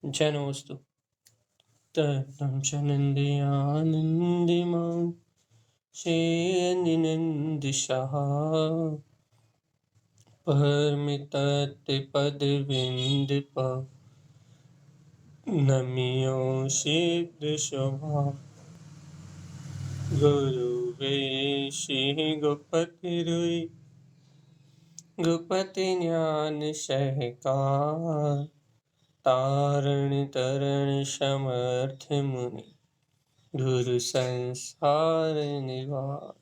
जय नमोस्तु। ततं च नन्द्यानन्दिमां शेयनिनन्दिशः परमितत्पदविन्दिप नमियो सिद्धशोभा गुरुवेशी गुपतिरुई गुपति ज्ञान सहकार तारण तरण समर्थ मुनि गुरु संसार निवार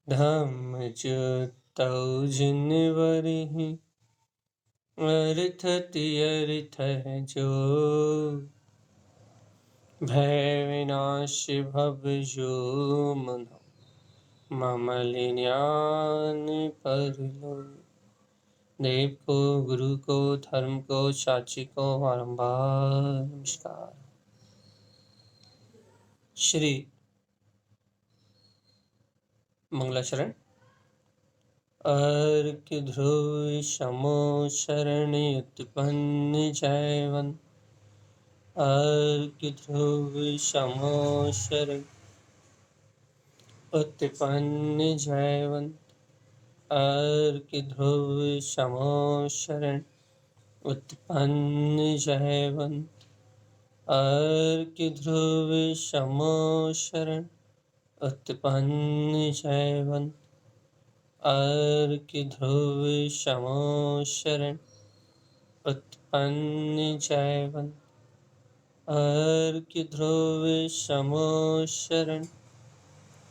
धम्म जुतौ जिनवरिहि अर्थति अर्थ जो भय विनाश भव जो मन मम ज्ञान परलो देव को गुरु को धर्म को साची को बारंबार नमस्कार। श्री मंगलाचरण अर्क ध्रुव समो शरण उत्पन्न जयवन अर्क ध्रुव समो शरण उत्पन्न जयवन अर्क ध्रुव समो शरण उत्पन्न जयवन अर्क ध्रुव समो शरण उत्पन्न जयवन अर्क ध्रुव समो शरण उत्पन्न जयवन अर्क ध्रुव समो शरण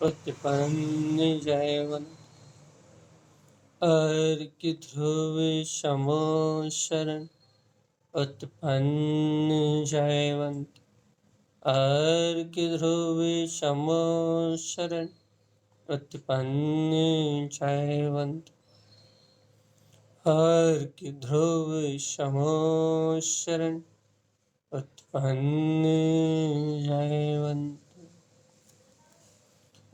उत्पन्न जयवन अर्क ध्रुव समो शरण उत्पन्न जयवंत अर्क ध्रुव समो शरण उत्पन्न जयवंत अर्क ध्रुव समो शरण उत्पन्न जयवंत।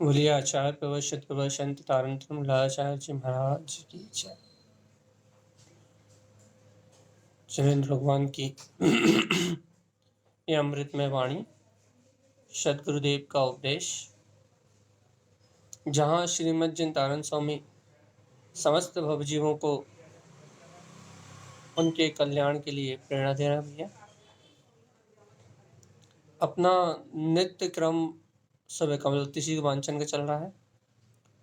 बोलिए आचार्य प्रवशत प्रवशंत तारंत्र मूलाचार्य जी महाराज की जय। चंद्र भगवान की ये अमृतमय वाणी, सदगुरुदेव का उपदेश, जहाँ श्रीमद् जिनतारण स्वामी समस्त भवजीवों को उनके कल्याण के लिए प्रेरणा दे रहा भैया। अपना नित्य क्रम सुबह कमलोत्तिशी के वांचन का चल रहा है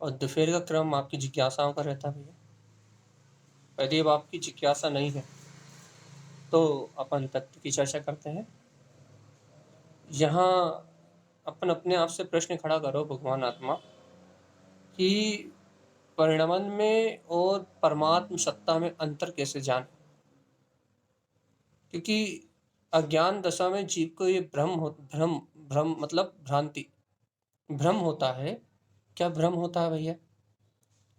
और दोपहर का क्रम आपकी जिज्ञासाओं का रहता है भैया। यदि अब आपकी जिज्ञासा नहीं है तो अपन तत्व की चर्चा करते हैं। यहाँ अपन अपने आप से प्रश्न खड़ा करो भगवान आत्मा कि परिणमन में और परमात्म सत्ता में अंतर कैसे जाने। क्योंकि अज्ञान दशा में जीव को ये भ्रम मतलब भ्रांति, भ्रम होता है। क्या भ्रम होता है भैया?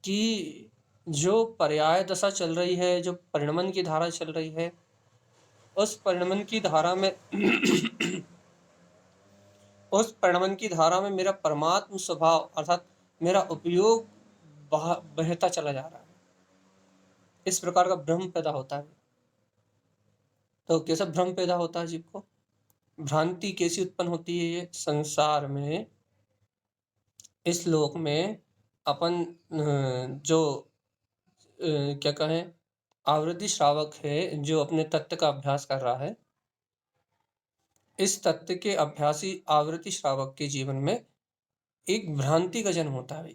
कि जो पर्याय दशा चल रही है, जो परिणमन की धारा चल रही है, उस परिणमन की धारा में उस परिणमन की धारा में मेरा परमात्म स्वभाव अर्थात मेरा उपयोग बहता चला जा रहा है। इस प्रकार का भ्रम पैदा होता है। तो कैसा भ्रम पैदा होता है जीव को? भ्रांति कैसी उत्पन्न होती है? ये संसार में, इस लोक में अपन जो क्या कहें, आवृत्ति श्रावक है, जो अपने तत्व का अभ्यास कर रहा है, इस तत्व के अभ्यासी आवृत्ति श्रावक के जीवन में एक भ्रांति का जन्म होता है।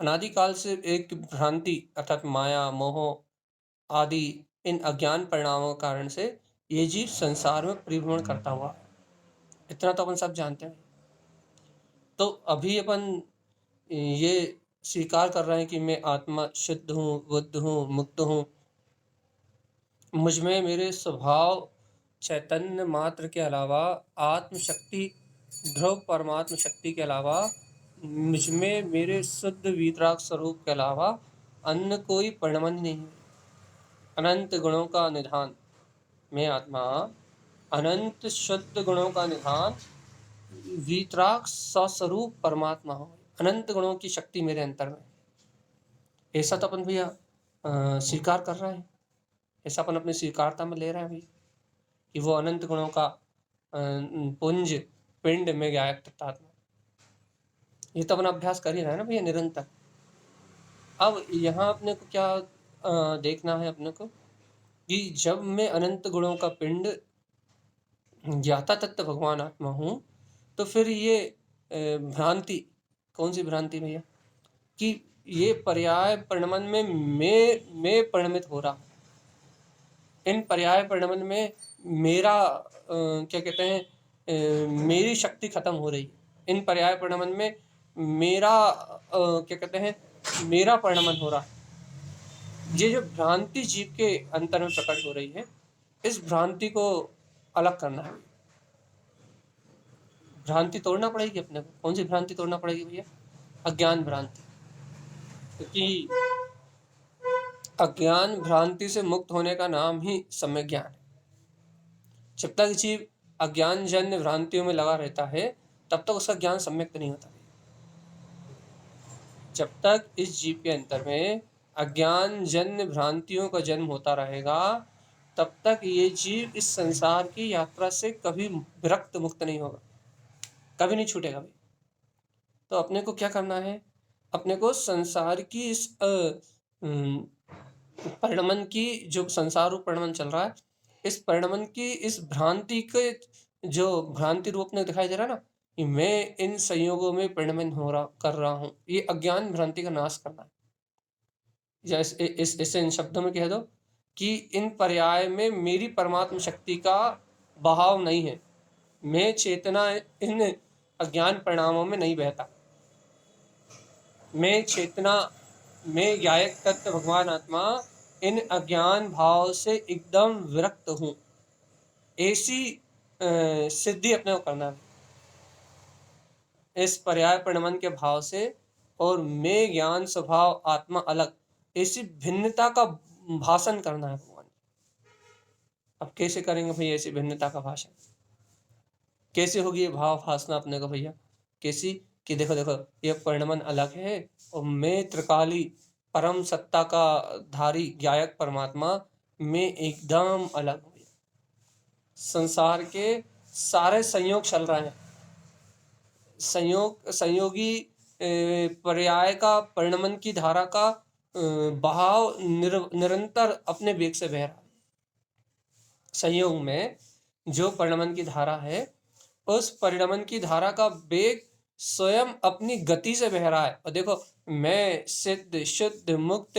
अनादिकाल से एक भ्रांति अर्थात माया, मोह आदि इन अज्ञान परिणामों के कारण से ये जीव संसार में परिभ्रमण करता हुआ, इतना तो अपन सब जानते हैं। तो अभी अपन ये स्वीकार कर रहे हैं कि मैं आत्मा शुद्ध हूँ, बुद्ध हूँ, मुक्त हूँ, मुझमें मेरे स्वभाव चैतन्य मात्र के अलावा आत्म शक्ति, ध्रुव परमात्म शक्ति के अलावा मुझमें मेरे शुद्ध वीतराग स्वरूप के अलावा अन्य कोई परिणमन नहीं है। अनंत गुणों का निधान मैं आत्मा, अनंत शुद्ध गुणों का निधान, वीतराग स्वस्वरूप परमात्मा हो। अनंत गुणों की शक्ति मेरे अंतर में, ऐसा तो अपन भैया स्वीकार कर रहे हैं, ऐसा अपन अपनी स्वीकारता में ले रहे हैं भैया। कि वो अनंत गुणों का पुंज पिंड में गायक तत्वात्मा। ये तो अपना अभ्यास कर ही रहा है ना भैया निरंतर। अब यहाँ अपने को क्या देखना है अपने को कि जब मैं अनंत गुणों का पिंड ज्ञाता तत्व भगवान आत्मा हूँ, तो फिर ये भ्रांति, कौन सी भ्रांति भैया, कि ये पर्याय परिणमन में मैं परिणमित हो रहा। इन पर्याय परिणमन में मेरा क्या कहते हैं, मेरी शक्ति खत्म हो रही है। इन पर्याय परिणमन में मेरा क्या कहते हैं, मेरा परिणमन हो रहा है। ये जो भ्रांति जीव के अंतर में प्रकट हो रही है, इस भ्रांति को अलग करना है। भ्रांति तोड़ना पड़ेगी अपने को। कौन सी भ्रांति तोड़ना पड़ेगी भैया? अज्ञान भ्रांति। क्योंकि अज्ञान भ्रांति से मुक्त होने का नाम ही सम्यक ज्ञान है। जब तक जीव अज्ञान जन्य भ्रांतियों में लगा रहता है, तब तक उसका ज्ञान सम्यक नहीं होता। जब तक इस जीव के अंतर में अज्ञान जन्य भ्रांतियों का जन्म होता रहेगा, तब तक ये जीव इस संसार की यात्रा से कभी विरक्त मुक्त नहीं होगा, कभी नहीं छूटेगा भाई। तो अपने को क्या करना है? अपने को संसार की इस परिणमन की, जो संसार रूप परिणमन चल रहा है, इस परिणमन की इस भ्रांति के, जो भ्रांति रूप में दिखाई दे रहा है ना कि मैं इन संयोगों में परिणमन कर रहा हूँ, ये अज्ञान भ्रांति का नाश करना है। या इसे इन शब्दों में कह दो कि इन पर्याय में मेरी परमात्म शक्ति का बहाव नहीं है। मैं चेतना इन अज्ञान परिणामों में नहीं बहता। मैं चेतना में गायक तत्व भगवान आत्मा इन अज्ञान भाव से एकदम विरक्त हूँ। ऐसी सिद्धि अपने को करना है इस पर्याय परिणमन के भाव से। और मैं ज्ञान स्वभाव आत्मा अलग, ऐसी भिन्नता का भाषण करना है भगवान। अब कैसे करेंगे भैया ऐसी भिन्नता का भाषण? कैसे होगी ये भाव भाषना अपने को भैया? कैसी कि देखो देखो, ये परिणमन अलग है और मैं त्रिकाली परम सत्ता का धारी गायक परमात्मा मैं एकदम अलग हूँ। संसार के सारे संयोग चल रहे हैं, संयोगी पर्याय का परिणमन की धारा का बहाव निरंतर अपने वेग से बह रहा है। संयोग में जो परिणमन की धारा है, उस परिणमन की धारा का वेग स्वयं अपनी गति से बह रहा है। और देखो, मैं सिद्ध शुद्ध मुक्त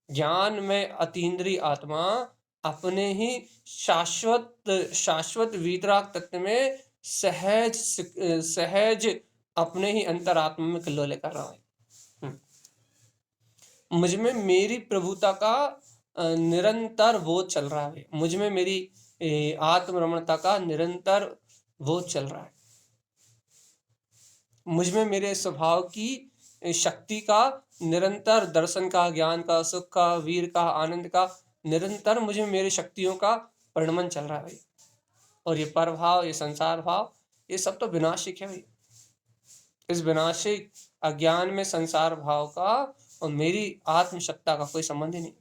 ज्ञान में अतीन्द्रिय आत्मा अपने ही शाश्वत वीतराग तत्व में सहज अपने ही अंतरात्मा में कल्लोले कर रहा है। मुझ में मेरी प्रभुता का निरंतर बोध चल रहा है। मुझ में मेरी आत्मरमणता का निरंतर बोध चल रहा है। मुझ में मेरे स्वभाव की शक्ति का निरंतर दर्शन का, ज्ञान का, सुख का, वीर का, आनंद का निरंतर मुझे मेरी शक्तियों का परिणमन चल रहा है भाई। और ये परभाव, ये संसार भाव, ये सब तो विनाशिक है भाई। इस विनाशिक अज्ञान में संसार भाव का और मेरी आत्मसत्ता का कोई संबंध ही नहीं।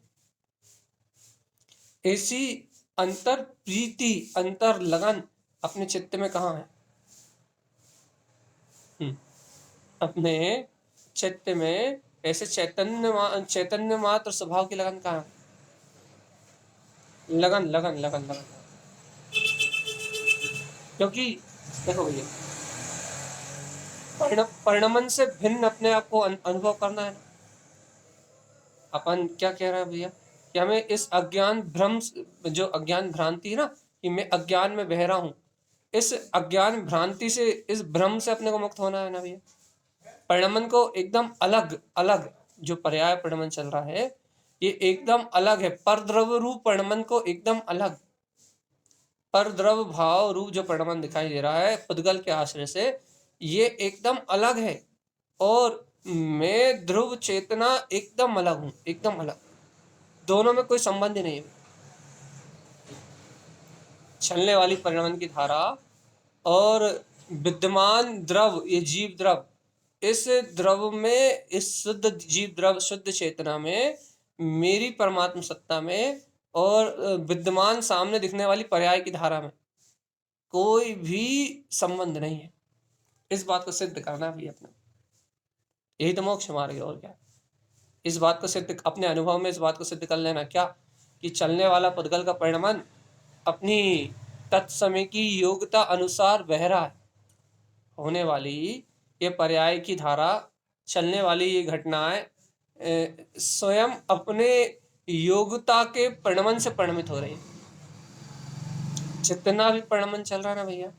ऐसी अंतर प्रीति, अंतर लगन अपने चित्त में कहाँ है? अपने चित्त में ऐसे चैतन्य मात्र स्वभाव की लगन कहाँ है? लगन लगन लगन लगन। क्योंकि देखो भैया, परिणमन से भिन्न अपने आप को अनुभव करना है। अपन क्या कह रहे हैं भैया कि हमें इस अज्ञान भ्रम, जो अज्ञान भ्रांति है ना कि मैं अज्ञान में बह रहा हूं, इस अज्ञान भ्रांति से, इस भ्रम से अपने को मुक्त होना है ना भैया। परिणमन को एकदम अलग अलग, जो पर्याय परिणमन चल रहा है ये एकदम अलग है। परद्रव रूप परिणमन को एकदम अलग, परद्रव भाव रूप जो परिणमन दिखाई दे रहा है पुद्गल के आश्रय से, ये एकदम अलग है। और मैं ध्रुव चेतना एकदम अलग हूं, एकदम अलग। दोनों में कोई संबंध ही नहीं है। चलने वाली परिणमन की धारा और विद्यमान द्रव, ये जीव द्रव, इस द्रव में, इस शुद्ध जीव द्रव शुद्ध चेतना में, मेरी परमात्म सत्ता में और विद्यमान सामने दिखने वाली पर्याय की धारा में, कोई भी संबंध नहीं है। इस बात को सिद्ध करना भी अपना, यही तो मोक्ष मार्ग है, और क्या। इस बात को सिद्ध, अपने अनुभव में इस बात को सिद्ध कर लेना क्या, कि चलने वाला पुद्गल का परिणमन अपनी तत्समय की योग्यता अनुसार बह रहा है। होने वाली ये पर्याय की धारा, चलने वाली ये घटनाएं स्वयं अपने योग्यता के परिणमन से परिणमित हो रही है। जितना भी परिणमन चल रहा है ना भैया,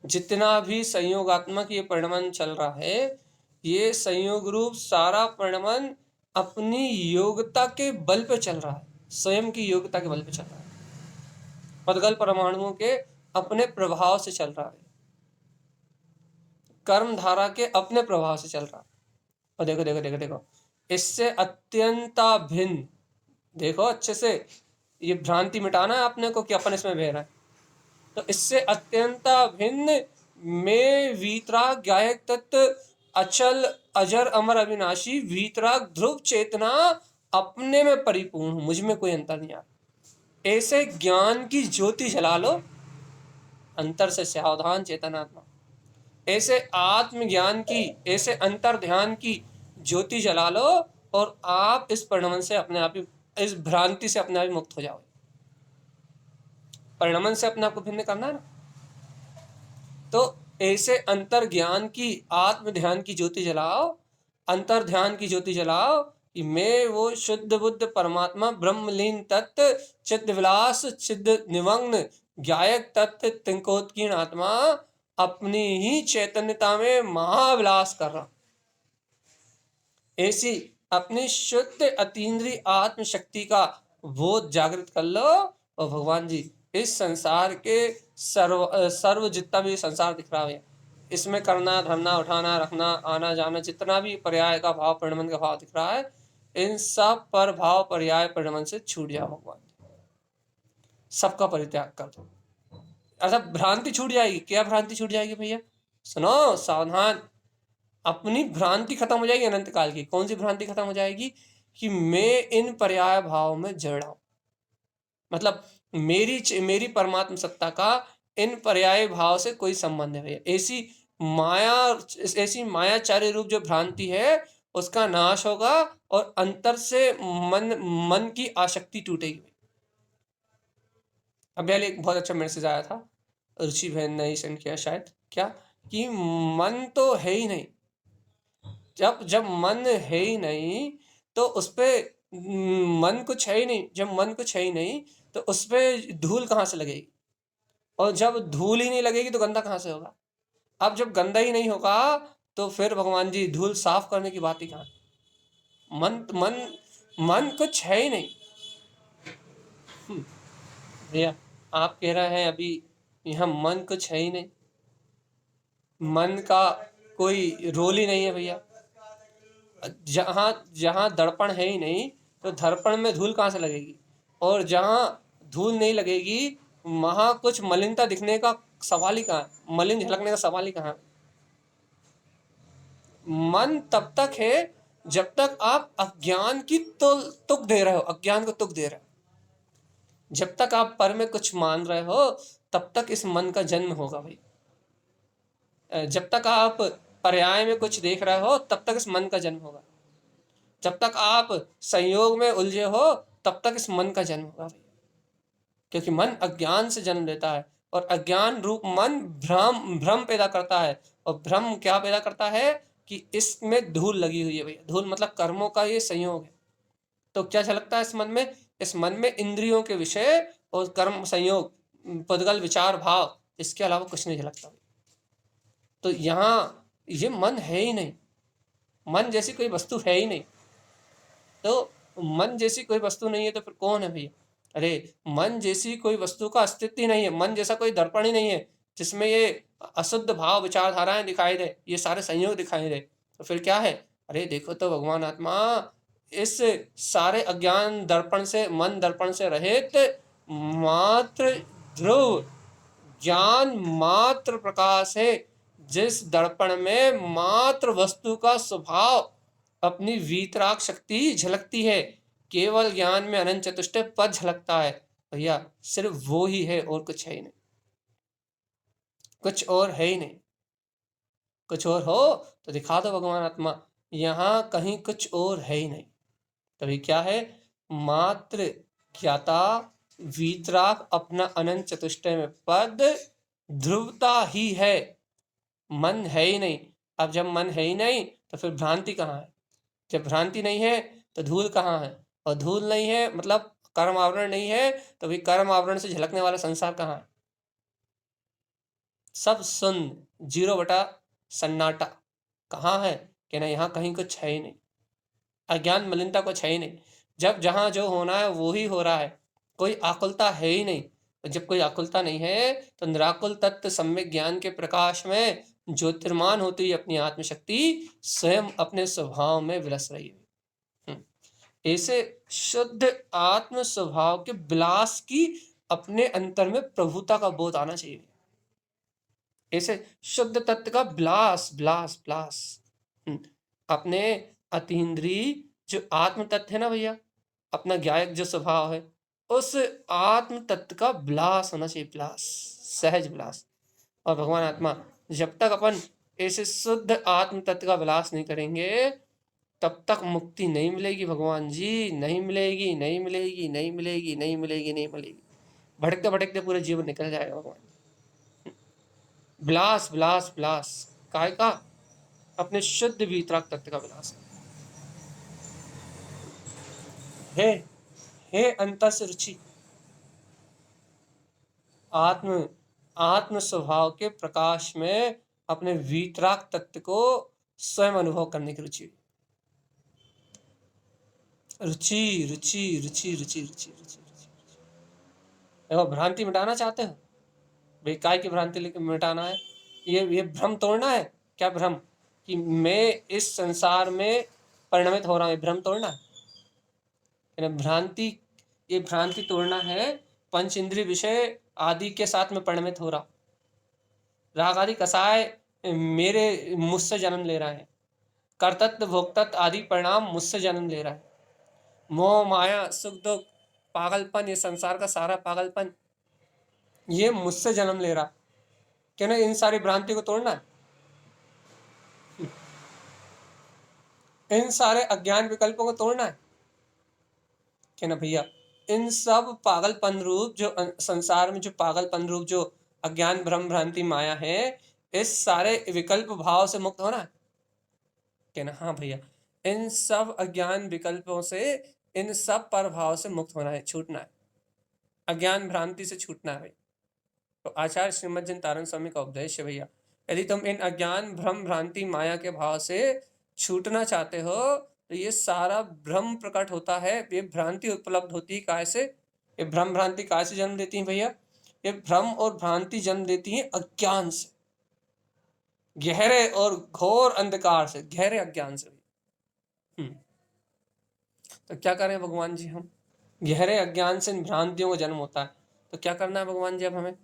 जितना भी संयोगात्मक ये परिणमन चल रहा है, ये संयोग रूप सारा परिणमन अपनी योग्यता के बल पे चल रहा है, स्वयं की योग्यता के बल पे चल रहा है, पदगल परमाणुओं के अपने प्रभाव से चल रहा है, कर्म धारा के अपने प्रभाव से चल रहा है। और देखो देखो देखो देखो, इससे अत्यंता भिन्न, देखो अच्छे से, ये भ्रांति मिटाना है आपने को कि अपन इसमें बह रहा है। तो इससे अत्यंता भिन्न में वीतराग गायक तत्व अचल अजर अमर अविनाशी वीतराग ध्रुव चेतना अपने में परिपूर्ण हूं, मुझ में कोई अंतर नहीं आ। ऐसे ज्ञान की ज्योति जला लो, अंतर से सावधान चेतनात्मा, ऐसे आत्मज्ञान की, ऐसे अंतर ध्यान की ज्योति जला लो, और आप इस परिणमन से अपने आप ही, इस भ्रांति से अपने आप ही मुक्त हो जाओ। परिणमन से अपने आप को भिन्न करना है ना, तो ऐसे अंतर ज्ञान की, आत्म ध्यान की ज्योति जलाओ, अंतर ध्यान की ज्योति जलाओ, कि मैं वो शुद्ध बुद्ध परमात्मा ब्रह्मलीन तत्व चिद विलास चिद निमग्न गायक तत्व तिंकोत्कीर्ण आत्मा अपनी ही चैतन्यता में महाविलास कर रहा। ऐसी अपनी शुद्ध अतीन्द्रिय आत्म शक्ति का बोध जागृत कर लो, और भगवान जी इस संसार के सर्व जितना भी संसार दिख रहा है, इसमें करना धरना उठाना रखना आना जाना जितना भी पर्याय का भाव परिणमन का भाव दिख रहा है, इन सब पर भाव पर्याय परिणमन से छूट जाओ भगवान, सबका परित्याग कर दो, अर्थात भ्रांति छूट जाएगी। क्या भ्रांति छूट जाएगी भैया, सुनो सावधान, अपनी भ्रांति खत्म हो जाएगी अनंत काल की। कौन सी भ्रांति खत्म हो जाएगी, कि मैं इन पर्याय भाव में जड़ हूं, मतलब मेरी परमात्म सत्ता का इन पर्याय भाव से कोई संबंध है। ऐसी माया, ऐसी मायाचार्य रूप जो भ्रांति है उसका नाश होगा, और अंतर से मन की आसक्ति टूटेगी। अभी एक बहुत अच्छा मैसेज आया था, रुचि बहन ने सेंड किया शायद, क्या कि मन तो है ही नहीं, जब मन है ही नहीं तो उस पर मन कुछ है ही नहीं, जब मन कुछ है ही नहीं तो उस पर धूल कहाँ से लगेगी, और जब धूल ही नहीं लगेगी तो गंदा कहाँ से होगा। अब जब गंदा ही नहीं होगा तो फिर भगवान जी धूल साफ करने की बात ही कहाँ। मन मन मन कुछ है ही नहीं भैया, आप कह रहे हैं अभी यहाँ मन कुछ है ही नहीं, मन का कोई रोल ही नहीं है भैया। जहाँ दर्पण है ही नहीं तो दर्पण में धूल कहाँ से लगेगी, और जहाँ धूल नहीं लगेगी वहाँ कुछ मलिनता दिखने का सवाल ही कहाँ, मलिन झलकने का सवाल ही कहाँ। मन तब तक है जब तक आप अज्ञान की तुक दे रहे हो, अज्ञान को तुक दे रहे हो। जब तक आप पर में कुछ मान रहे हो तब तक इस मन का जन्म होगा भाई। जब तक आप पर्याय में कुछ देख रहे हो तब तक इस मन का जन्म होगा। जब तक आप संयोग में उलझे हो तब तक इस मन का जन्म होगा भाई, क्योंकि मन अज्ञान से जन्म लेता है, और अज्ञान रूप मन भ्रम पैदा करता है, और भ्रम क्या पैदा करता है कि इसमें धूल लगी हुई है भैया। धूल मतलब कर्मों का ये संयोग है। तो क्या झलकता है इस मन में, इस मन में इंद्रियों के विषय और कर्म संयोग, पुद्गल विचार भाव, इसके अलावा कुछ नहीं झलकता। तो यहाँ ये मन है ही नहीं, मन जैसी कोई वस्तु है ही नहीं। तो मन जैसी कोई वस्तु नहीं है तो फिर कौन है भैया। अरे मन जैसी कोई वस्तु का अस्तित्व ही नहीं है, मन जैसा कोई दर्पण ही नहीं है जिसमें ये अशुद्ध भाव विचारधाराएं दिखाई दे, ये सारे संयोग दिखाई दे। तो फिर क्या है, अरे देखो तो भगवान आत्मा इस सारे अज्ञान दर्पण से, मन दर्पण से रहित मात्र ध्रुव ज्ञान मात्र प्रकाश है, जिस दर्पण में मात्र वस्तु का स्वभाव अपनी वीतराग शक्ति झलकती है। केवल ज्ञान में अनंत चतुष्टय पद झलकता है भैया, सिर्फ वो ही है और कुछ है ही नहीं। कुछ और है ही नहीं। कुछ और हो तो दिखा दो भगवान आत्मा, यहाँ कहीं कुछ और है ही नहीं। तभी क्या है, मात्र ज्ञाता वीतराग अपना अनंत चतुष्टय में पद ध्रुवता ही है, मन है ही नहीं। अब जब मन है ही नहीं तो फिर भ्रांति कहाँ है? जब भ्रांति नहीं है तो धूल कहाँ है? और धूल नहीं है मतलब कर्म आवरण नहीं है, तो भी कर्म आवरण से झलकने वाला संसार कहाँ है? सब शून्य, 0 सन्नाटा। कहाँ है? कहना यहाँ कहीं कुछ है ही नहीं। अज्ञान मलिनता कुछ है ही नहीं। जब जहां जो होना है वो ही हो रहा है, कोई आकुलता है ही नहीं। और जब कोई आकुलता नहीं है तो निराकुल तत्व सम्यक ज्ञान के प्रकाश में ज्योतिर्मान होती हुई अपनी आत्मशक्ति स्वयं अपने स्वभाव में विलस रही है। ऐसे शुद्ध आत्म स्वभाव के विलास की अपने अंतर में प्रभुता का बोध आना चाहिए। ऐसे शुद्ध तत्व का विलास विलास विलास अपने अतीन्द्रिय जो आत्म तत्व है ना भैया, अपना ज्ञायक जो स्वभाव है, उस आत्म तत्व का विलास होना चाहिए, विलास, सहज विलास। और भगवान आत्मा जब तक अपन ऐसे शुद्ध आत्म तत्व का विलास नहीं करेंगे तब तक मुक्ति नहीं मिलेगी भगवान जी, नहीं मिलेगी, नहीं मिलेगी, नहीं मिलेगी, नहीं मिलेगी, नहीं मिलेगी। भटकते भटकते पूरे जीवन निकल जाएगा भगवान। विलास विलास विलास काय का? अपने शुद्ध वीतराग तत्व का विलास है। हे अंतस रुचि, आत्म आत्म स्वभाव के प्रकाश में अपने वीतराग तत्व को स्वयं अनुभव करने की रुचि। रुचि रुचि रुचि रुचि रुचि रुचि देखो, भ्रांति मिटाना चाहते हो भाई, काय की भ्रांति मिटाना है? ये भ्रम तोड़ना है। क्या भ्रम? कि मैं इस संसार में परिणमित हो रहा हूं, ये भ्रम तोड़ना है। भ्रांति, ये भ्रांति तोड़ना है। पंच इंद्रिय विषय आदि के साथ में परिणमित हो रहा, राग आदि कसाय मेरे मुझसे जन्म ले रहा है, कर्तत्व भोक्तत्व आदि परिणाम मुझसे जन्म ले रहा है, मोह माया सुख दुख पागलपन, ये संसार का सारा पागलपन ये मुझसे जन्म ले रहा। क्या ना इन सारी भ्रांति को तोड़ना है, इन सारे अज्ञान विकल्पों को तोड़ना है। क्या ना भैया, इन सब पागलपन रूप जो संसार में जो पागलपन रूप जो अज्ञान भ्रम भ्रांति माया है, इस सारे विकल्प भाव से मुक्त होना है। क्या ना हाँ भैया, इन सब अज्ञान विकल्पों से, इन सब प्रभाव से मुक्त होना है, छूटना है, अज्ञान भ्रांति से छूटना है भाई। तो आचार्य श्रीमद जन तारण स्वामी का उपदेश है भैया, यदि तुम इन अज्ञान भ्रम भ्रांति माया के भाव से छूटना चाहते हो तो ये सारा भ्रम प्रकट होता है, ये भ्रांति उपलब्ध होती है काय से? ये भ्रम भ्रांति काय से जन्म देती है भैया? ये भ्रम और भ्रांति जन्म देती है अज्ञान से, गहरे और घोर अंधकार से, गहरे अज्ञान से। तो क्या करें भगवान जी हम? गहरे अज्ञान से इन भ्रांतियों का जन्म होता है, तो क्या करना है भगवान जी अब हमें?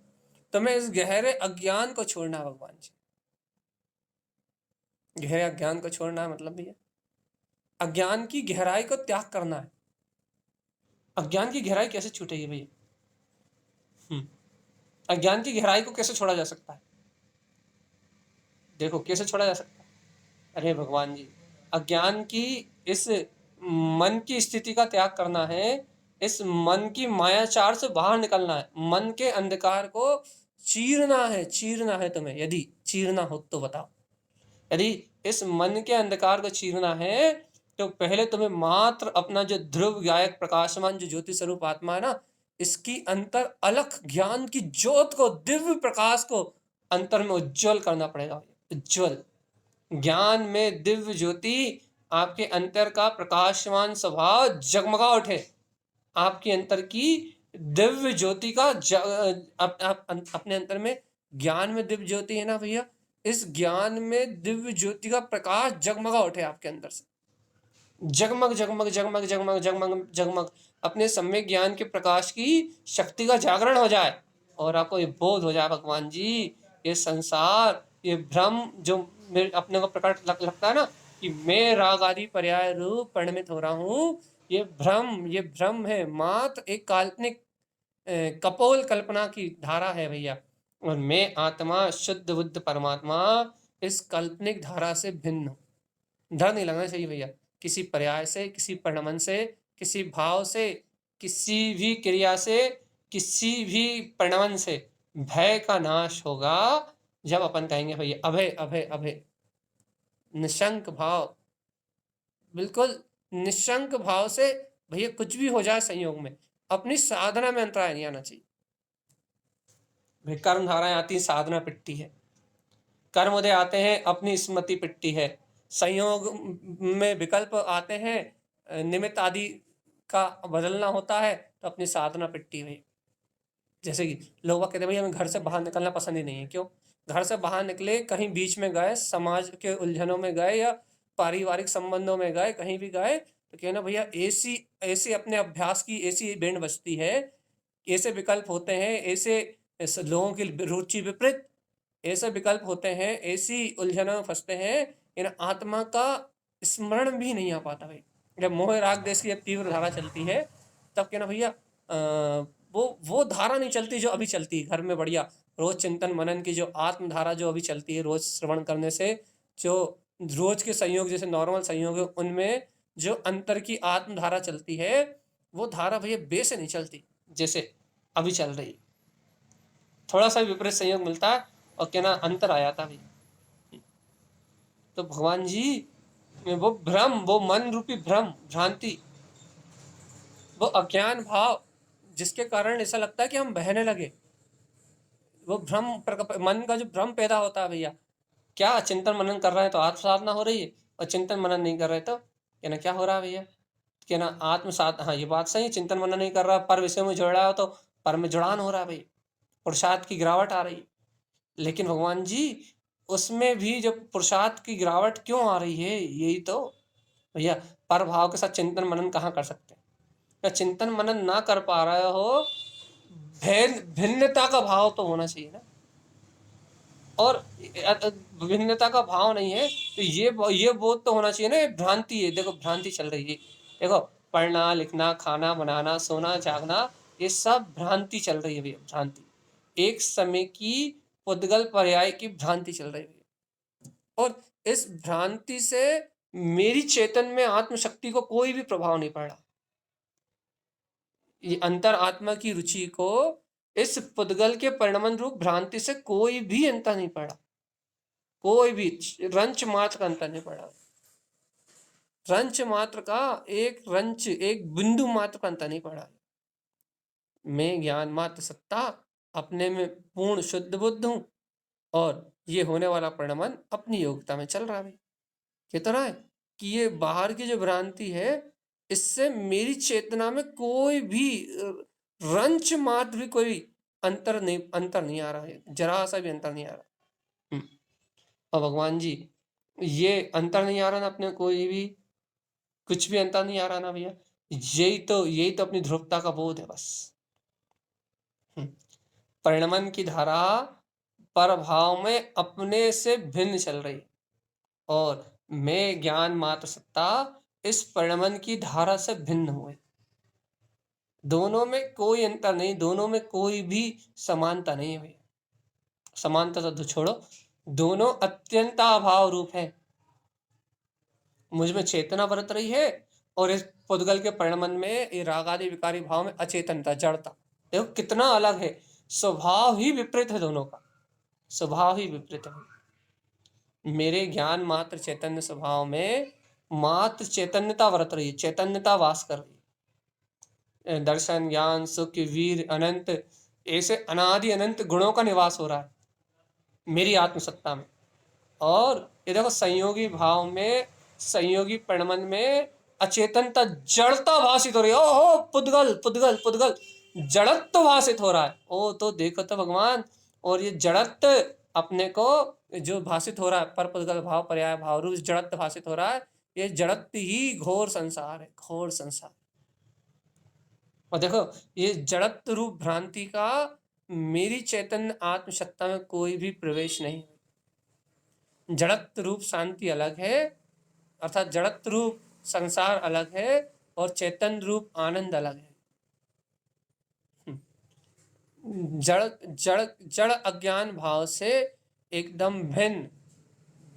तुम्हें इस गहरे अज्ञान को छोड़ना है भगवान जी। गहरे अज्ञान को छोड़ना है मतलब भैया अज्ञान की गहराई को त्याग करना है। अज्ञान की गहराई कैसे छूटेगी भैया? अज्ञान की गहराई को कैसे छोड़ा जा सकता है? देखो कैसे छोड़ा जा सकता है। अरे भगवान जी, अज्ञान की इस मन की स्थिति का त्याग करना है, इस मन की मायाचार से बाहर निकलना है, मन के अंधकार को चीरना है, चीरना है तुम्हें। यदि चीरना हो तो बताओ। यदि इस मन के अंधकार को चीरना है तो पहले तुम्हें मात्र अपना जो ध्रुव गायक प्रकाशमान जो ज्योति स्वरूप आत्मा है ना, इसकी अंतर अलख ज्ञान की ज्योत को, दिव्य प्रकाश को अंतर में उज्जवल करना पड़ेगा। उज्जवल ज्ञान में दिव्य ज्योति आपके अंतर का प्रकाशमान स्वभाव जगमगा उठे, आपके अंतर की दिव्य ज्योति का अपने अंतर में ज्ञान में दिव्य ज्योति है ना भैया, इस ज्ञान में दिव्य ज्योति का प्रकाश जगमगा उठे आपके अंदर से, जगमग जगमग जगमग जगमग जगमग जगमग, अपने सम्यक ज्ञान के प्रकाश की शक्ति का जागरण हो जाए और आपको ये बोध हो जाए भगवान जी, ये संसार, ये भ्रम जो मेरे अपने को प्रकट लगता है ना कि मैं राग आदि पर्याय रूप परिणमित हो रहा हूँ, ये भ्रम है, मात्र एक काल्पनिक कपोल कल्पना की धारा है भैया। और मैं आत्मा शुद्ध बुद्ध परमात्मा इस काल्पनिक धारा से भिन्न हूँ। डर नहीं लगना चाहिए भैया, किसी पर्याय से, किसी परिणमन से, किसी भाव से, किसी भी क्रिया से, किसी भी परिणमन से भय का नाश होगा जब अपन कहेंगे भैया अभय अभय अभय। निशंक भाव, बिल्कुल निशंक भाव से भैया कुछ भी हो जाए संयोग में, अपनी साधना में अंतराय नहीं आना चाहिए। भाई कर्म धाराएं आती, साधना पिटती है, कर्म उदय आते हैं, अपनी स्मृति पिटती है, संयोग में विकल्प आते हैं, निमित्त आदि का बदलना होता है तो अपनी साधना पिटती है। जैसे कि लोग कहते हैं भाई हमें घर से बाहर निकलना पसंद ही नहीं है। क्यों? घर से बाहर निकले, कहीं बीच में गए, समाज के उलझनों में गए या पारिवारिक संबंधों में गए, कहीं भी गए तो कहना भैया ऐसी ऐसी अपने अभ्यास की ऐसी बैंड बजती है, ऐसे विकल्प होते हैं, ऐसे लोगों की रुचि विपरीत ऐसे विकल्प होते हैं, ऐसी उलझनों में फंसते हैं, इन आत्मा का स्मरण भी नहीं आ पाता भाई। जब मोह राग देश की जब तीव्र धारा चलती है तब कहना भैया वो धारा नहीं चलती जो अभी चलती है घर में बढ़िया रोज चिंतन मनन की जो आत्म धारा जो अभी चलती है, रोज श्रवण करने से जो रोज के संयोग जैसे नॉर्मल संयोग है उनमें जो अंतर की आत्म धारा चलती है, वो धारा भैया बे से नहीं चलती जैसे अभी चल रही। थोड़ा सा विपरीत संयोग मिलता है और क्या ना अंतर आ जाता भी। तो भगवान जी वो भ्रम, वो मन रूपी भ्रम, भ्रांति, वो अज्ञान भाव जिसके कारण ऐसा लगता है कि हम बहने लगे, वो भ्रम मन का जो भ्रम पैदा होता है भैया, क्या चिंतन मनन कर रहे हैं तो आत्म साधना हो रही है, और चिंतन मनन नहीं कर रहे तो क्या ना क्या हो रहा है भैया, क्या ना आत्म साध। हाँ ये बात सही है, चिंतन मनन नहीं कर रहा, पर विषय में जुड़ रहा हो तो पर में जुड़ान हो रहा है भाई, पुरुषार्थ की गिरावट आ रही। लेकिन भगवान जी उसमें भी जब पुरुषार्थ की गिरावट क्यों आ रही है, यही तो भैया पर भाव के साथ चिंतन मनन कहाँ कर सकते हैं। या चिंतन मनन ना कर पा रहे हो, भिन्नता का भाव तो होना चाहिए ना, और भिन्नता का भाव नहीं है तो ये बोध तो होना चाहिए ना, ये भ्रांति है, देखो भ्रांति चल रही है, देखो पढ़ना लिखना खाना बनाना सोना जागना ये सब भ्रांति चल रही है भैया, भ्रांति, एक समय की पुद्गल पर्याय की भ्रांति चल रही है। और इस भ्रांति से मेरी चेतन में आत्मशक्ति को कोई भी प्रभाव नहीं पड़ रहा, ये अंतर आत्मा की रुचि को इस पुद्गल के परिणमन रूप भ्रांति से कोई भी अंतर नहीं पड़ा, कोई भी रंच मात्र का अंतर नहीं पड़ा, रंच मात्र का एक रंच एक बिंदु मात्र का अंतर नहीं पड़ा। मैं ज्ञान मात्र सत्ता अपने में पूर्ण शुद्ध बुद्ध हूं, और ये होने वाला परिणमन अपनी योग्यता में चल रहा है। कितना है कि ये बाहर की जो भ्रांति है इससे मेरी चेतना में कोई भी रंच मात्र भी कोई अंतर नहीं आ रहा है, जरा सा भी अंतर नहीं आ रहा। और भगवान जी ये अंतर नहीं आ रहा ना अपने, कोई भी कुछ भी अंतर नहीं आ रहा ना भैया, यही तो अपनी ध्रुवता का बोध है बस। परिणमन की धारा पर भाव में अपने से भिन्न चल रही, और मैं ज्ञान मात्र सत्ता इस परिणमन की धारा से भिन्न हुए, दोनों में कोई अंतर नहीं, दोनों में कोई भी समानता नहीं है भैया, समानता तो छोड़ो, दोनों अत्यंत अभाव रूप है। मुझमें चेतना बरत रही है और इस पुद्गल के परिणमन में ये राग आदि विकारी भाव में अचेतनता, जड़ता, देखो कितना अलग है, स्वभाव ही विपरीत है दोनों का, स्वभाव ही विपरीत है। मेरे ज्ञान मात्र चैतन्य स्वभाव में मात्र चैतन्यता बरत रही है, चैतन्यता वास कर रही है, दर्शन ज्ञान सुख वीर अनंत ऐसे अनादि अनंत गुणों का निवास हो रहा है मेरी आत्मसत्ता में। और ये देखो संयोगी भाव में, संयोगी परिणमन में अचेतनता जड़ता भाषित हो रही है, ओहो पुद्गल पुद्गल पुद्गल जड़त्व भाषित हो रहा है, ओ तो देखो तो भगवान, और ये जड़त्व अपने को जो भाषित हो रहा है पर पुद्गल भाव पर्याय भाव रूप जड़त्व भाषित हो रहा है, ये जड़त्व ही घोर संसार है, घोर संसार। और देखो ये जड़त्व रूप भ्रांति का मेरी चैतन्य आत्मसत्ता में कोई भी प्रवेश नहीं। जड़त्व रूप शांति अलग है, अर्थात जड़त्व रूप संसार अलग है और चैतन्य रूप आनंद अलग है। जड़ जड़ जड़ अज्ञान भाव से एकदम भिन्न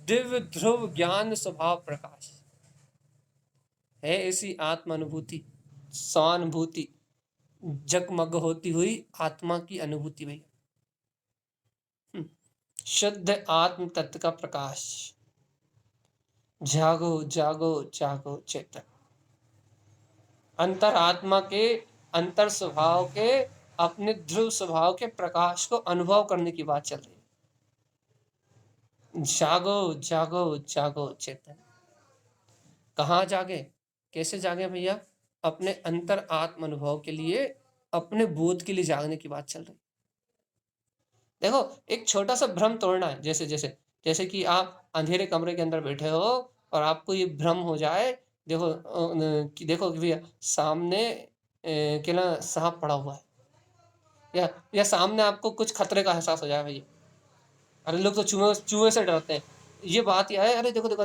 दिव्य ध्रुव ज्ञान स्वभाव प्रकाश है। ऐसी आत्म अनुभूति, स्वानुभूति, जगमग होती हुई आत्मा की अनुभूति भैया, शुद्ध आत्म तत्व का प्रकाश। जागो जागो जागो चेतन, अंतर आत्मा के, अंतर स्वभाव के, अपने ध्रुव स्वभाव के प्रकाश को अनुभव करने की बात चल रही है। जागो जागो जागो चेतन। कहाँ जागे, कैसे जागे भैया? अपने अंतर आत्म अनुभव के लिए, अपने बोध के लिए जागने की बात चल रही। देखो, एक छोटा सा भ्रम तोड़ना है। जैसे जैसे जैसे कि आप अंधेरे कमरे के अंदर बैठे हो और आपको ये भ्रम हो जाए, देखो कि भैया सामने क्या ना सांप पड़ा हुआ है, या सामने आपको कुछ खतरे का एहसास हो जाए भैया। अरे लोग तो चूहे से डरते हैं। ये बात यह है, अरे देखो देखो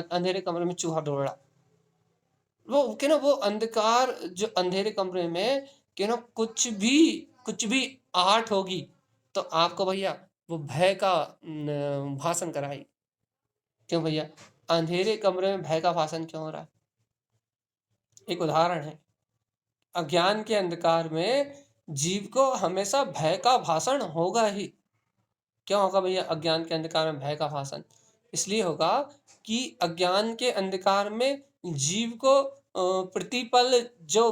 अंधेरे कमरे में चूहा दौड़ रहा। वो क्या ना, वो अंधकार, जो अंधेरे कमरे में क्या ना कुछ भी आहट होगी तो आपको भैया वो भय का भाषण कराई। क्यों भैया? अंधेरे कमरे में भय का भाषण क्यों हो रहा है? एक उदाहरण है। अज्ञान के अंधकार में जीव को हमेशा भय का भाषण होगा ही। क्यों होगा भैया अज्ञान के अंधकार में भय का भाषण? इसलिए होगा कि अज्ञान के अंधकार में जीव को प्रतिपल जो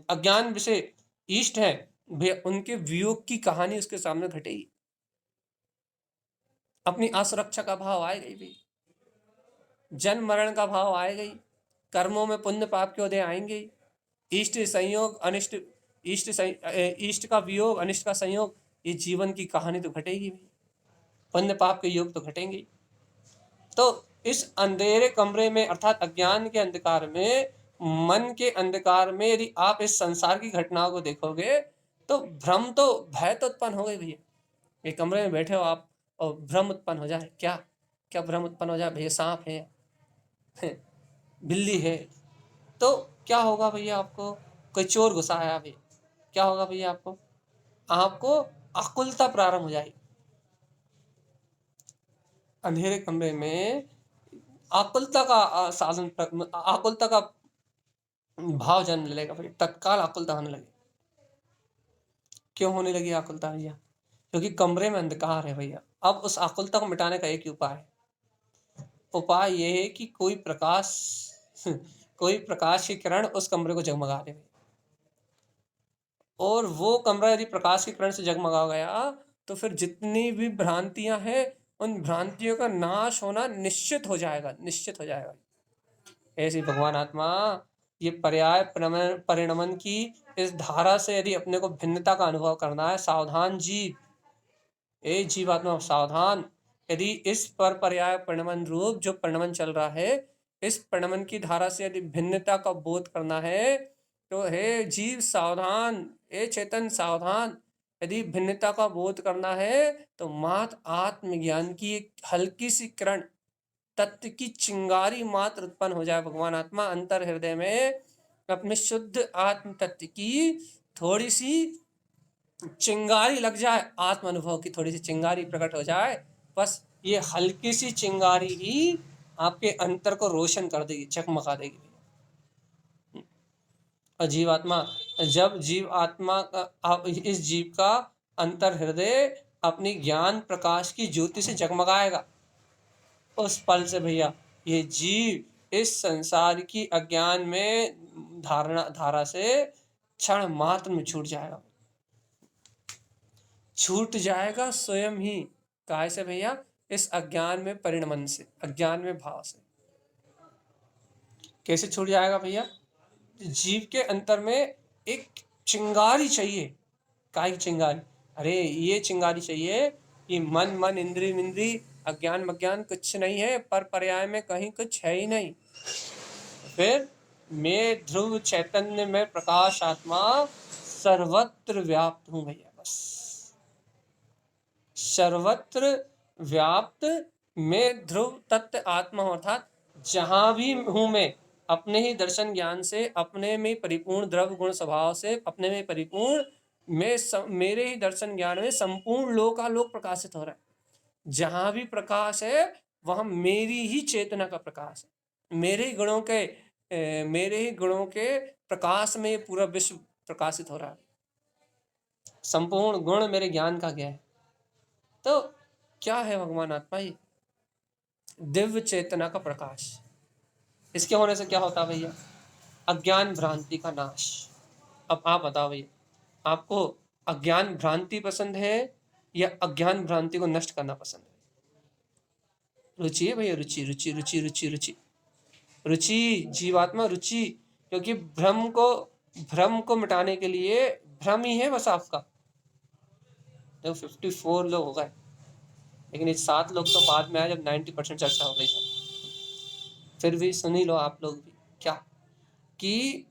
अज्ञान विषय इष्ट है भैया, उनके वियोग की कहानी उसके सामने घटेगी। अपनी असुरक्षा का भाव आएगा ही, जन्म मरण का भाव आएगा ही, कर्मों में पुण्य पाप के उदय आएंगे, इष्ट संयोग अनिष्ट, इष्ट का वियोग अनिष्ट का संयोग, ये जीवन की कहानी तो घटेगी, पुण्य पाप के योग तो घटेंगे। तो इस अंधेरे कमरे में अर्थात अज्ञान के अंधकार में, मन के अंधकार में यदि आप इस संसार की घटनाओं को देखोगे तो भ्रम तो, भय तो उत्पन्न हो गई भैया। ये कमरे में बैठे हो आप और भ्रम उत्पन्न हो जाए, क्या क्या भ्रम उत्पन्न हो जाए भैया? सांप है, बिल्ली है, तो क्या होगा भैया? आपको कोई चोर घुसा है भैया, क्या होगा भैया? आपको आकुलता प्रारंभ हो जाएगी। अंधेरे कमरे में आकुलता का साधन, आकुलता का भाव जन्म लेगा भाई, तत्काल आकुलता होने लगी। क्यों होने लगी आकुलता भैया? क्योंकि कमरे में अंधकार है भैया। अब उस आकुलता को मिटाने का एक ही उपाय है। उपाय यह है कि कोई प्रकाश की किरण उस कमरे को जगमगा दे। और वो कमरा यदि प्रकाश की किरण से जगमगा गया तो फिर जितनी भी भ्रांतियां हैं, उन भ्रांतियों का नाश होना निश्चित हो जाएगा, निश्चित हो जाएगा। ऐसी भगवान आत्मा ये पर्याय परिणमन की इस धारा से यदि अपने को भिन्नता का अनुभव करना है, सावधान जीव, ए जीवात्मा सावधान। यदि इस पर पर्याय परिणमन रूप जो परिणमन चल रहा है, इस परिणमन की धारा से यदि भिन्नता का बोध करना है तो हे जीव सावधान, ए चेतन सावधान। यदि भिन्नता का बोध करना है तो मात्र आत्मज्ञान की एक हल्की सी किरण, तत्व की चिंगारी मात्र उत्पन्न हो जाए। भगवान आत्मा अंतर हृदय में अपने शुद्ध आत्म तत्व की थोड़ी सी चिंगारी लग जाए, आत्म अनुभव की थोड़ी सी चिंगारी प्रकट हो जाए, बस ये हल्की सी चिंगारी ही आपके अंतर को रोशन कर देगी, चकमका देगी। और जीवात्मा, जब जीव आत्मा का, इस जीव का अंतर हृदय अपनी ज्ञान प्रकाश की ज्योति से जगमगाएगा, उस पल से भैया ये जीव इस संसार की अज्ञान में धारा से क्षण मात्र में छूट जाएगा, छूट जाएगा स्वयं ही। काय से भैया? इस अज्ञान में परिणमन से, अज्ञान में भाव से। कैसे छूट जाएगा भैया? जीव के अंतर में एक चिंगारी चाहिए। काय की चिंगारी? अरे ये चिंगारी चाहिए कि मन इंद्री अज्ञान कुछ नहीं है, पर पर्याय में कहीं कुछ है ही नहीं। फिर मैं ध्रुव चैतन्य में प्रकाश आत्मा सर्वत्र व्याप्त हूं भैया, बस सर्वत्र व्याप्त मैं ध्रुव तत्व आत्मा हूं, अर्थात जहां भी हूं मैं अपने ही दर्शन ज्ञान से, अपने में परिपूर्ण द्रव्य गुण स्वभाव से, अपने में परिपूर्ण मेरे ही दर्शन ज्ञान में संपूर्ण लोकालोक प्रकाशित हो रहा है। जहां भी प्रकाश है वहां मेरी ही चेतना का प्रकाश है, मेरे ही गुणों के प्रकाश में ये पूरा विश्व प्रकाशित हो रहा है। संपूर्ण गुण मेरे ज्ञान का क्या है? तो क्या है भगवान आत्मा? ये दिव्य चेतना का प्रकाश। इसके होने से क्या होता है भैया? अज्ञान भ्रांति का नाश। अब आप बताओ भैया, आपको अज्ञान भ्रांति पसंद है या अज्ञान भ्रांति को नष्ट करना पसंद है? रुचि है भैया, रुचि रुचि रुचि रुचि रुचि रुचि, जीवात्मा रुचि। क्योंकि भ्रम को मिटाने के लिए, भ्रम ही है बस आपका। देखो 54 लोग हो गए, लेकिन ये 7 लोग तो बाद में आए जब 90% चर्चा हो गई सब। फिर भी सुन ही लो आप लोग भी, क्या कि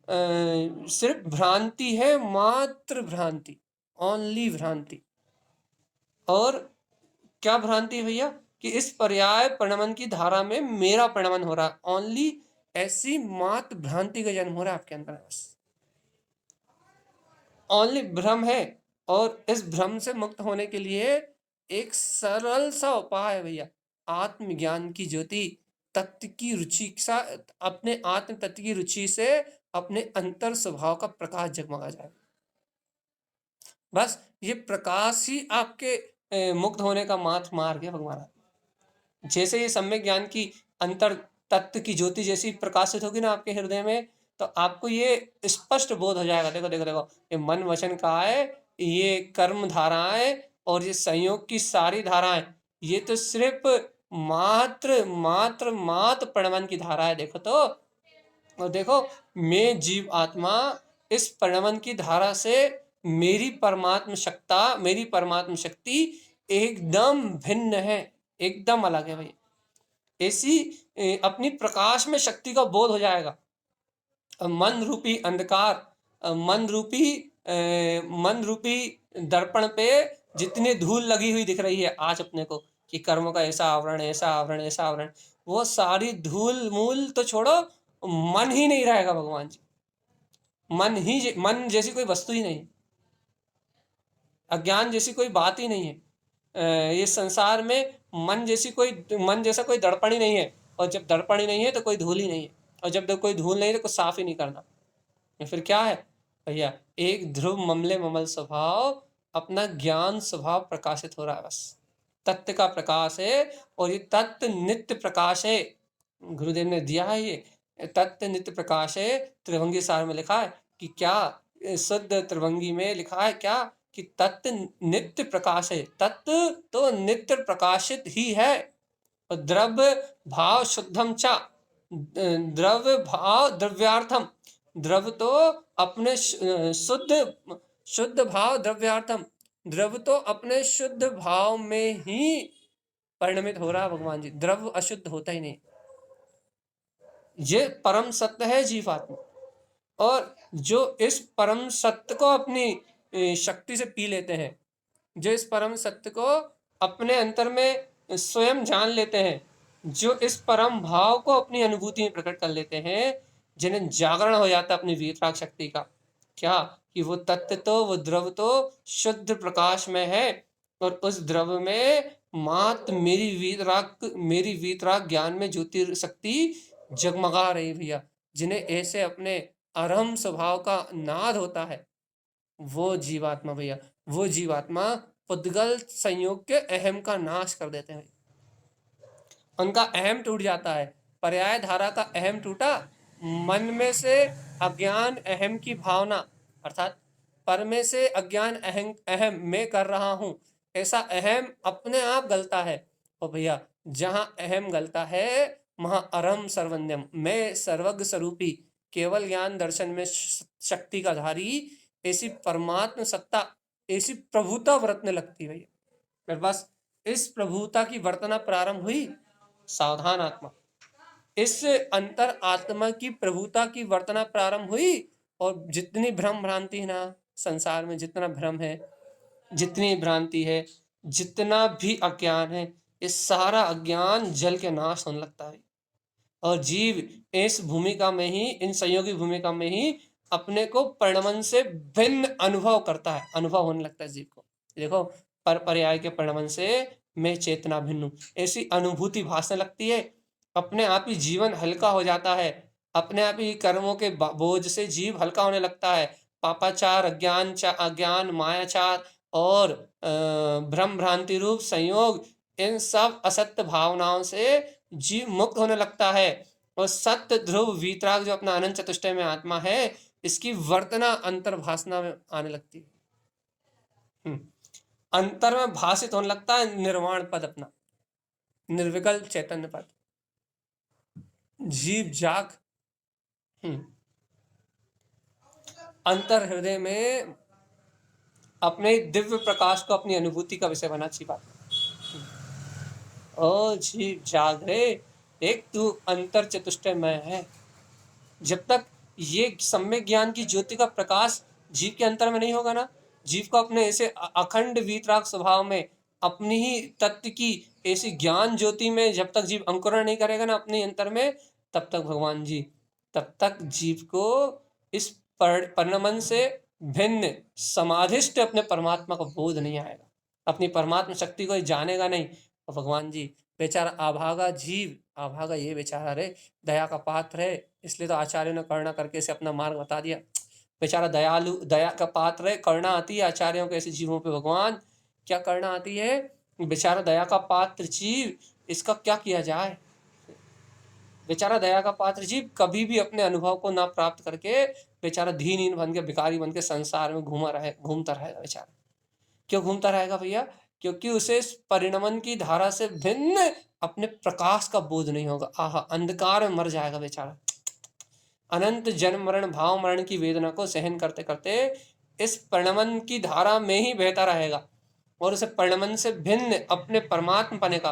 सिर्फ भ्रांति है, मात्र भ्रांति, ओनली भ्रांति। और क्या भ्रांति है भैया? कि इस पर्याय प्रणमन की धारा में मेरा प्रणमन हो रहा है, ओनली। ऐसी मात्र भ्रांति का जन्म हो रहा है आपके अंदर, बस ओनली भ्रम है। और इस भ्रम से मुक्त होने के लिए एक सरल सा उपाय है भैया, आत्मज्ञान की ज्योति, तत्व की रुचि सा, अपने आत्म तत्व की रुचि से अपने अंतर स्वभाव का प्रकाश जगमगा जाए। बस ये प्रकाश ही आपके मुक्त होने का मात्र मार्ग है भगवान। जैसे ये सम्यक ज्ञान की अंतर तत्व की ज्योति जैसी प्रकाशित होगी ना आपके हृदय में, तो आपको ये स्पष्ट बोध हो जाएगा। देखो देखो देखो, ये मन वचन काया, ये कर्म धाराएं और ये संयोग की सारी धाराएं, ये तो सिर्फ मात्र मात्र मात्र प्रणमन की धारा है। देखो तो, और देखो, मैं जीव आत्मा इस प्रणमन की धारा से मेरी परमात्म शक्ति एकदम भिन्न है, एकदम अलग है भाई। ऐसी अपनी प्रकाश में शक्ति का बोध हो जाएगा। मन रूपी अंधकार, मन रूपी दर्पण पे जितनी धूल लगी हुई दिख रही है आज अपने को, कि कर्म का ऐसा आवरण, ऐसा आवरण, ऐसा आवरण, वो सारी धूल मूल तो छोड़ो, मन ही नहीं रहेगा भगवान जी। मन जैसी कोई वस्तु ही नहीं, अज्ञान जैसी कोई बात ही नहीं है। ये संसार में मन जैसा कोई दर्पण ही नहीं है। और जब दर्पण ही नहीं है तो कोई धूल ही नहीं है, और जब कोई धूल नहीं है तो कुछ साफ ही नहीं करना। फिर क्या है भैया? एक ध्रुव ममले ममल स्वभाव, अपना ज्ञान स्वभाव प्रकाशित हो रहा है, बस तत्व का प्रकाश है। और ये तत्व नित्य प्रकाश है, गुरुदेव ने दिया है ये तत्व नित्य प्रकाश है। त्रिभंगी सार में लिखा है कि क्या, शुद्ध त्रिभंगी में लिखा है क्या, कि तत्व नित्य प्रकाश है। तत्व तो नित्य प्रकाशित ही है। द्रव्य भाव शुद्धम चा, द्रव्य भाव द्रव्यार्थम, द्रव्य तो अपने शुद्ध भाव द्रव्यार्थम, द्रव्य तो अपने शुद्ध भाव में ही परिणमित हो रहा है भगवान जी। द्रव्य अशुद्ध होता ही नहीं। ये परम सत्य है जीवात्मा। और जो इस परम सत्य को अपनी शक्ति से पी लेते हैं, जो इस परम सत्य को अपने अंतर में स्वयं जान लेते हैं, जो इस परम भाव को अपनी अनुभूति में प्रकट कर लेते हैं, जिन्हें जागरण हो जाता है अपनी वीतराग शक्ति का, क्या कि वो तत्व तो, वो द्रव तो शुद्ध प्रकाश में है। और उस द्रव में मात्र मेरी वीतराग ज्ञान में ज्योति शक्ति जगमगा रही भैया। जिन्हें ऐसे अपने अरहम स्वभाव का नाद होता है, वो जीवात्मा भैया, वो जीवात्मा पुद्गल संयोग के अहम का नाश कर देते हैं। उनका अहम टूट जाता है। पर्याय धारा का अहम टूटा, मन में से अज्ञान अहम की भावना, अर्थात पर में से अज्ञान अहम मैं कर रहा हूं, ऐसा अहम अपने आप गलता है। और भैया जहां अहम गलता है वहां अरम सर्वन्यम, मैं सर्वज्ञ स्वरूपी केवल ज्ञान दर्शन में शक्ति का धारी, ऐसी परमात्म सत्ता, ऐसी प्रभुता वर्तने लगती है भैया। बस इस प्रभुता की वर्तना प्रारंभ हुई, सावधान आत्मा, इस अंतर आत्मा की प्रभुता की वर्तना प्रारंभ हुई। और जितनी भ्रम भ्रांति है ना संसार में, जितना भ्रम है, जितनी भ्रांति है, जितना भी अज्ञान है, इस सारा अज्ञान जल के नाश होने लगता है। और जीव इस भूमिका में ही, इन संयोगी भूमिका में ही अपने को परिणमन से भिन्न अनुभव करता है, अनुभव होने लगता है जीव को। देखो, पर पर्याय के परिणमन से मैं चेतना भिन्न हूँ, ऐसी अनुभूति भासने लगती है। अपने आप ही जीवन हल्का हो जाता है, अपने आप ही कर्मों के बोझ से जीव हल्का होने लगता है। पापाचार, अज्ञान, मायाचार और भ्रम भ्रांति रूप संयोग, इन सब असत्य भावनाओं से जीव मुक्त होने लगता है। और सत्य ध्रुव वीतराग जो अपना अनंत चतुष्टय में आत्मा है, इसकी वर्तना अंतर्भासना में आने लगती है। अंतर में भाषित होने लगता है निर्वाण पद, अपना निर्विकल्प चैतन्य पद। जीव जाग अंतर हृदय में अपने दिव्य प्रकाश को अपनी अनुभूति का विषय बना छिपा। ओ जीव जाग रे, एक तू अंतर चतुष्टय में है। जब तक ये सम्यक ज्ञान की ज्योति का प्रकाश जीव के अंतर में नहीं होगा ना, जीव को अपने ऐसे अखंड वीतराग स्वभाव में, अपनी ही तत्व की ऐसी ज्ञान ज्योति में जब तक जीव अंकुरण नहीं करेगा ना अपने अंतर में, तब तक भगवान जी, तब तक जीव को इस परिणमन से भिन्न समाधिष्ट अपने परमात्मा का बोध नहीं आएगा, अपनी परमात्मा शक्ति को जानेगा नहीं। और भगवान जी बेचारा अभागा जीव, अभागा ये बेचारा रे दया का पात्र है, इसलिए तो आचार्य ने करुणा करके इसे अपना मार्ग बता दिया। बेचारा दयालु, दया का पात्र है, करुणा आती है आचार्यों के ऐसे जीवों पे। भगवान क्या करुणा आती है, बेचारा दया का पात्र जीव, इसका क्या किया जाए। बेचारा दया का पात्र जीव कभी भी अपने अनुभव को ना प्राप्त करके बेचारा धीनहीन बन के, भिखारी बन के संसार में घूमता रहेगा बेचारा। क्यों घूमता रहेगा भैया? क्योंकि उसे इस परिणमन की धारा से भिन्न अपने प्रकाश का बोध नहीं होगा। आहा, अंधकार में मर जाएगा बेचारा। अनंत जन्म मरण भाव मरण की वेदना को सहन करते करते इस परिणमन की धारा में ही बहता रहेगा, और उसे परिणमन से भिन्न अपने परमात्मा पने का,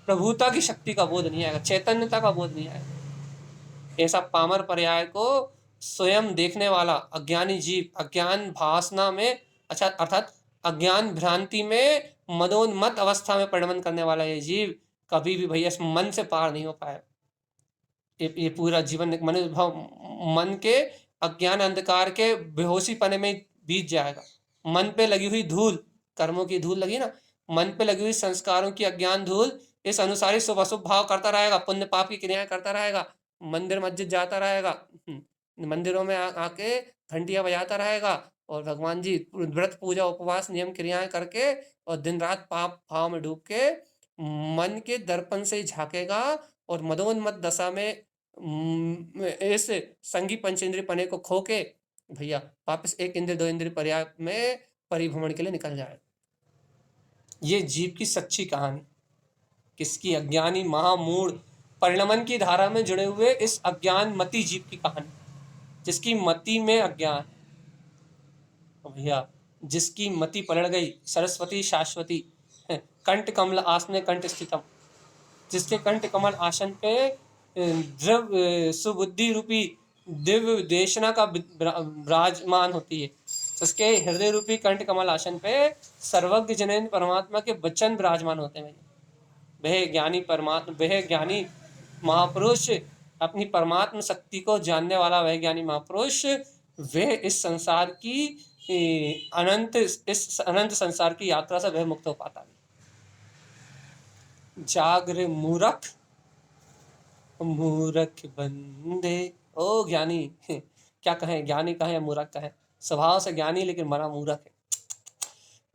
प्रभुता की शक्ति का बोध नहीं आएगा, चैतन्यता का बोध नहीं आएगा। ऐसा पामर पर्याय को स्वयं देखने वाला अज्ञानी जीव, अज्ञान भासना में, अच्छा अर्थात अज्ञान भ्रांति में मदोन्मत्त अवस्था में परिणमन करने वाला ये जीव कभी भी भैया इस मन से पार नहीं हो पाएगा। ये पूरा जीवन एक मन के अज्ञान अंधकार के बेहोशी पने में बीत जाएगा। मन पे लगी हुई धूल, कर्मों की धूल लगी ना, मन पे लगी हुई संस्कारों की अज्ञान धूल, इस अनुसार ही शुभ अशुभ भाव करता रहेगा, पुण्य पाप की क्रियाएं करता रहेगा, मंदिर मस्जिद जाता रहेगा, मंदिरों में आके घंटियां बजाता रहेगा, और भगवान जी व्रत पूजा उपवास नियम क्रियाएं करके और दिन रात पाप भाव में डूब के मन के दर्पण से झांकेगा, और मदोन्मत्त दशा में इस संगी पंचेंद्रिय पने को खो के भैया वापस एक इंद्र दो इंद्र पर्याय में परिभ्रमण के लिए निकल जाए। ये जीव की सच्ची कहानी, किसकी? अज्ञानी महामूढ़ परिणमन की धारा में जुड़े हुए इस अज्ञान मती जीव की कहानी, जिसकी मति में अज्ञान भैया, जिसकी मति पलट गई सरस्वती शाश्वती कंठ कमल आसने कंठ स्थितम, जिसके कंठ कमल आसन पे द्रव्य सुबुद्धि रूपी दिव्य देशना का विराजमान होती है, उसके हृदय रूपी कंठ कमल आसन पे सर्वज्ञ जनेन्द्र परमात्मा के वचन विराजमान होते हैं। वह ज्ञानी परमात्मा, वह ज्ञानी महापुरुष, अपनी परमात्मा शक्ति को जानने वाला वह ज्ञानी महापुरुष, वह इस संसार की इस अनंत संसार की यात्रा से वह मुक्त हो पाता है। जागरे मूर्ख, मूर्ख बंदे, ओ ज्ञानी क्या कहें, ज्ञानी कहें या मूर्ख कहें, स्वभाव से ज्ञानी लेकिन मरा मूर्ख है।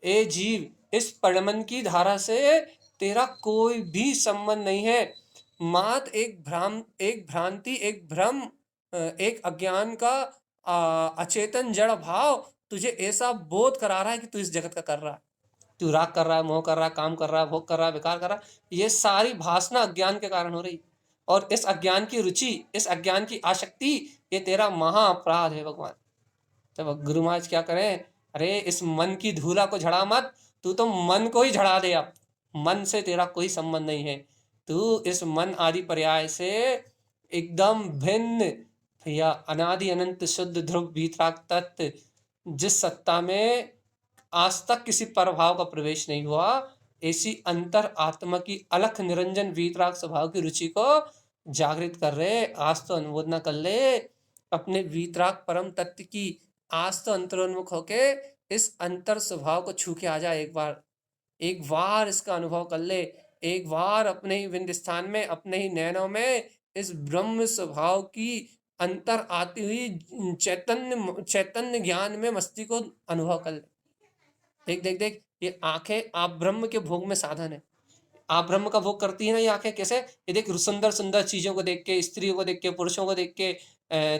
ए जीव, इस परिणमन की धारा से तेरा कोई भी संबंध नहीं है। मात एक भ्रांति, एक भ्रम, एक अज्ञान का अचेतन जड़ भाव तुझे ऐसा बोध करा रहा है कि तू इस जगत का कर रहा है, तू राग कर रहा है, मोह कर रहा है, काम कर रहा है, भोग कर रहा है, विकार कर रहा है। ये सारी भासना अज्ञान के कारण हो रही, और इस अज्ञान की रुचि, इस अज्ञान की आसक्ति, ये तेरा महा अपराध है भगवान। तो गुरु महाराज क्या करें, अरे इस मन की धूला को झड़ा मत, तू तो मन को ही झड़ा दे। अब मन से तेरा कोई संबंध नहीं है, तू इस मन आदि पर्याय से एकदम भिन्न भैया, अनादि अनंत शुद्ध ध्रुव वीतराग तत्व, जिस सत्ता में आज तक किसी परभाव का प्रवेश नहीं हुआ, ऐसी अंतर आत्मा की अलख निरंजन वीतराग स्वभाव की रुचि को जागृत कर रहे। आज तो अनुमोदना कर ले, अपने वीतराग परम तत्व की आज तो अंतरोन्मुख होके इस अंतर स्वभाव को छू के आ जाए। एक बार इसका अनुभव कर ले, एक बार अपने ही विंद स्थान में, अपने ही नैनों में इस ब्रह्म स्वभाव की अंतर आती हुई चैतन्य चैतन्य ज्ञान में मस्ती को अनुभव कर ले। देख देख देख, ये आंखें आप ब्रह्म के भोग में साधन है। आप ब्रह्म का भोग करती है ना ये आंखें, कैसे? ये देख, सुंदर सुंदर चीजों को देख के, स्त्रियों को देख के, पुरुषों को देख के,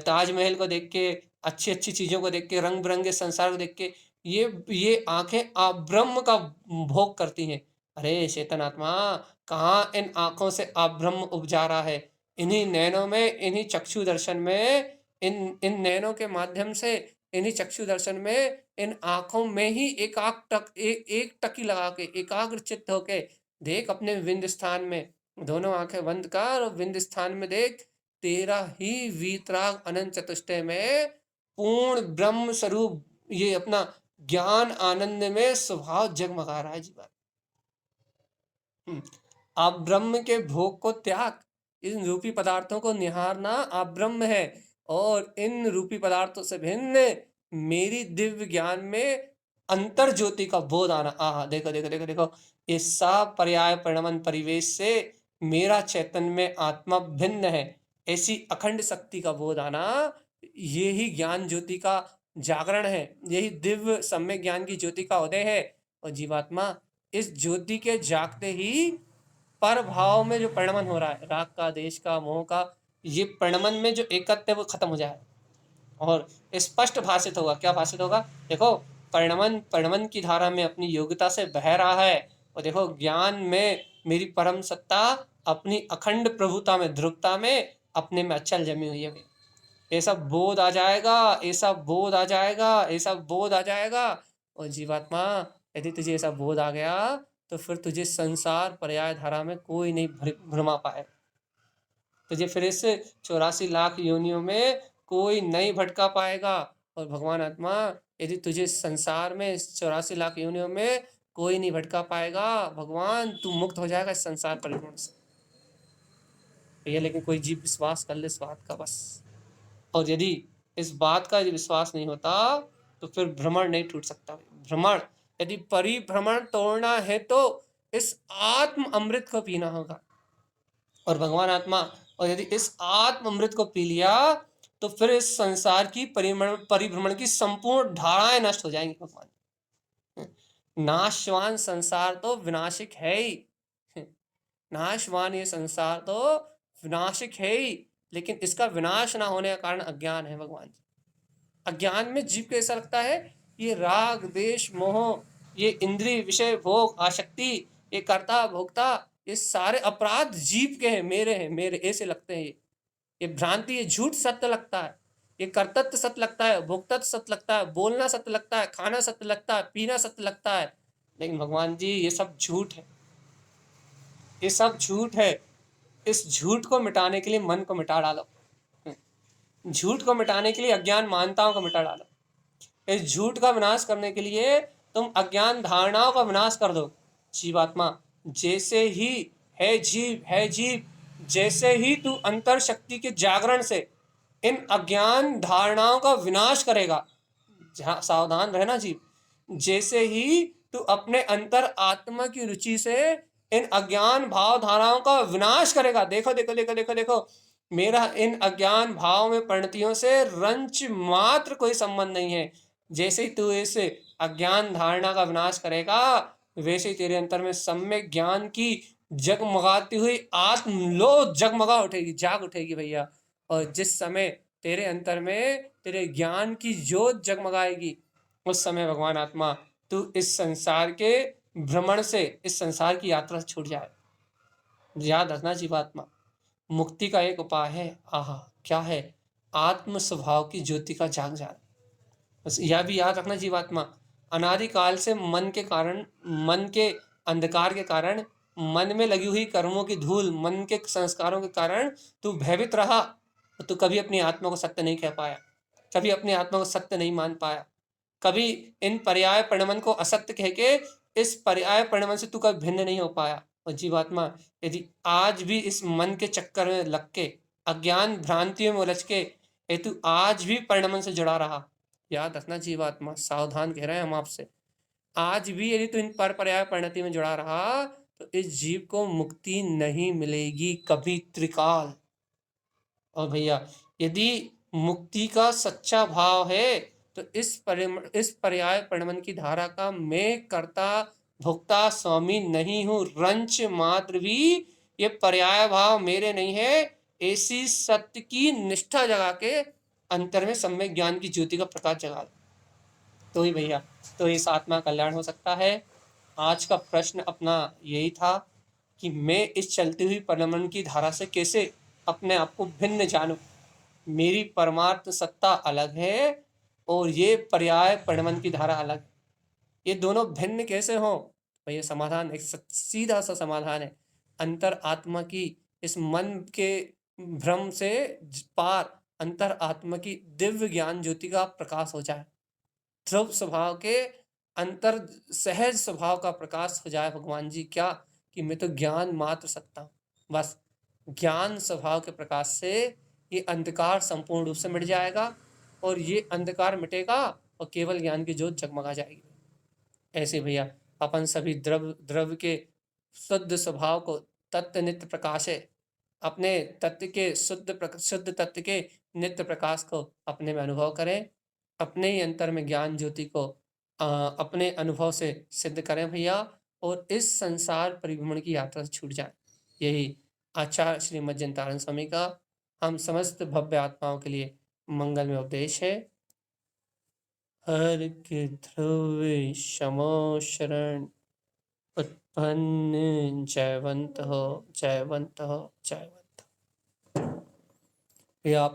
ताजमहल को देख के, अच्छी अच्छी चीजों को देख के, रंग बिरंगे संसार को देख के, ये आंखें आप ब्रह्म का भोग करती हैं। अरे चेतन आत्मा, कहाँ इन आंखों से आप ब्रह्म उपजा रहा है? इन्हीं नैनों में, इन्हीं चक्षु दर्शन में, इन इन नैनों के माध्यम से, इन्हीं चक्षु दर्शन में, इन आंखों में ही एक टकी लगा के, एकाग्र चित्त होके देख अपने विंद स्थान में। दोनों आंखें बंद कर और विंद स्थान में देख, तेरा ही वीतराग अनंत चतुष्टय में पूर्ण ब्रह्म स्वरूप ये अपना ज्ञान आनंद में स्वभाव जगमगा रहा है जीवन। आप ब्रह्म के भोग को त्याग, इन रूपी पदार्थों को निहारना। आप ब्रह्म है और इन रूपी पदार्थों से भिन्न मेरी दिव्य ज्ञान में अंतर ज्योति का बोध आना। आहा, देखो देखो देखो देखो, इस सब पर्याय परिणमन परिवेश से मेरा चैतन्य में आत्मा भिन्न है, ऐसी अखंड शक्ति का बोध आना, ये ही ज्ञान ज्योति का जागरण है, यही दिव्य सम्यक ज्ञान की ज्योति का उदय है। और जीवात्मा इस ज्योति के जागते ही पर भाव में जो परिणमन हो रहा है, राग का, देश का, मोह का, ये परिणमन में जो एकत्व है वो खत्म हो जाए और स्पष्ट भाषित होगा। क्या भाषित होगा? देखो, परिणमन की धारा में अपनी योग्यता से बह रहा है, और देखो ज्ञान में मेरी परम सत्ता अपनी अखंड प्रभुता में, ध्रुवता में अपने में अचल जमी हुई है। ऐसा बोध आ जाएगा, ऐसा बोध आ जाएगा, ऐसा बोध आ जाएगा। और जीवात्मा, यदि तुझे ऐसा बोध आ गया तो फिर तुझे संसार पर्याय धारा में कोई नहीं भ्रमा पाए, तुझे फिर इस 84 लाख योनियों में कोई नहीं भटका पाएगा। और भगवान आत्मा, यदि तुझे संसार में 84 लाख योनियों में कोई नहीं भटका पाएगा, भगवान तू मुक्त हो जाएगा इस संसार परिभ्रमण से। ये लेकिन कोई जीव विश्वास कर ले इस बात का बस। और यदि इस बात का यदि विश्वास नहीं होता तो फिर भ्रमण नहीं टूट सकता। भ्रमण, यदि परिभ्रमण तोड़ना है तो इस आत्म अमृत को पीना होगा। और भगवान आत्मा, और यदि इस आत्म अमृत को पी लिया तो फिर इस संसार की परिभ्रमण की संपूर्ण धाराएं नष्ट हो जाएंगी। भगवान, नाशवान संसार तो विनाशिक है ही, नाशवान ये संसार तो विनाशिक है ही, लेकिन इसका विनाश ना होने का कारण अज्ञान है। भगवान जी, अज्ञान में जीव को ऐसा लगता है ये राग देश मोह, ये इंद्रिय विषय भोग आसक्ति, ये कर्ता भोक्ता, ये सारे अपराध जीव के हैं, मेरे ऐसे लगते हैं। ये भ्रांति, ये झूठ सत्य लगता है, ये कर्तव्य सत्य लगता है, भोक्तत्व सत्य लगता है, बोलना सत्य लगता है, खाना सत्य लगता है, पीना सत्य लगता है। लेकिन भगवान जी, ये सब झूठ है, ये सब झूठ है। इस झूठ को मिटाने के लिए मन को मिटा डालो, झूठ को मिटाने के लिए अज्ञान मान्यताओं को मिटा डालो, इस झूठ का विनाश करने के लिए तुम अज्ञान धारणाओं का विनाश कर दो। जीवात्मा, जैसे ही है जीव, जैसे ही तू अंतर शक्ति के जागरण से इन अज्ञान धारणाओं का विनाश करेगा, सावधान रहना जीव, जैसे ही तू अपने अंतर आत्मा की रुचि से इन अज्ञान भाव धाराओं का विनाश करेगा, देखो देखो देखो देखो देखो, मेरा इन अज्ञान भाव में परिणतियों से रंच मात्र कोई संबंध नहीं है। जैसे ही तू इस अज्ञान धारणा का विनाश करेगा, वैसे ही तेरे अंतर में सम्यक ज्ञान की जगमगाती हुई आत्मलो जगमगा उठेगी, जाग उठेगी भैया। और जिस समय तेरे अंतर में तेरे ज्ञान की ज्योत जगमगाएगी, उस समय भगवान आत्मा तू इस संसार के भ्रमण से, इस संसार की यात्रा से छूट जाए। याद रखना जीवात्मा, मुक्ति का एक उपाय है, आहा क्या है, आत्म स्वभाव की ज्योति का जाग जाना। बस यह भी याद रखना जीवात्मा, अनादिकाल से मन के कारण, मन के अंधकार के कारण, मन में लगी हुई कर्मों की धूल, मन के संस्कारों के कारण तू भयभीत रहा, तो कभी अपनी आत्मा को सत्य नहीं कह पाया, कभी अपनी आत्मा को सत्य नहीं मान पाया, कभी इन पर्याय परिणमन को असत्य कह के इस पर्याय परिणमन से तू कभी भिन्न नहीं हो पाया। और जीवात्मा, यदि आज भी इस मन के चक्कर में लग के, अज्ञान भ्रांतियों में उलझ के, हेतु आज भी परिणमन से जुड़ा रहा। याद रखना जीवात्मा, सावधान कह रहे हैं हम आपसे। आज भी यदि तू इन पर पर्याय परिणति में जुड़ा रहा तो इस जीव को मुक्ति नहीं मिलेगी कभी त्रिकाल। और भैया यदि मुक्ति का सच्चा भाव है तो इस पर्याय परिणमन की धारा का मैं कर्ता भोक्ता स्वामी नहीं हूं, रंच मात्र भी ये पर्याय भाव मेरे नहीं है, ऐसी सत्य की निष्ठा जगा के अंतर में सम्यक ज्ञान की ज्योति का प्रकाश जगा तो ही भैया, तो इस आत्मा कल्याण हो सकता है। आज का प्रश्न अपना यही था कि मैं इस चलती हुई परिणमन की धारा से कैसे अपने आप को भिन्न जानूं। मेरी परमार्थ सत्ता अलग है और ये पर्याय परिणमन की धारा अलग है, ये दोनों भिन्न कैसे हो? भैया समाधान एक सीधा सा समाधान है, अंतर आत्मा की इस मन के भ्रम से पार अंतर आत्मा की दिव्य ज्ञान ज्योति का प्रकाश हो जाए, ध्रुव स्वभाव के अंतर सहज स्वभाव का प्रकाश हो जाए। भगवान जी क्या कि मैं तो ज्ञान मात्र सकता हूँ, बस ज्ञान स्वभाव के प्रकाश से ये अंधकार संपूर्ण रूप से मिट जाएगा और ये अंधकार मिटेगा और केवल ज्ञान की ज्योत जगमगा जाएगी। ऐसे भैया अपन सभी द्रव्य के शुद्ध स्वभाव को तत्व नित्य प्रकाश है, अपने तत्व के शुद्ध तत्व के नित्य प्रकाश को अपने में अनुभव करें, अपने ही अंतर में ज्ञान ज्योति को अपने अनुभव से सिद्ध करें भैया, और इस संसार परिभ्रमण की यात्रा से छूट जाए। यही आचार्य श्री मज्जनतारण स्वामी का हम समस्त भव्य आत्माओं के लिए मंगल में उपदेश है। हर के ध्रुव शमो शरण उत्पन्न, जयवंत हो जयवंत हो जयवंत। भैया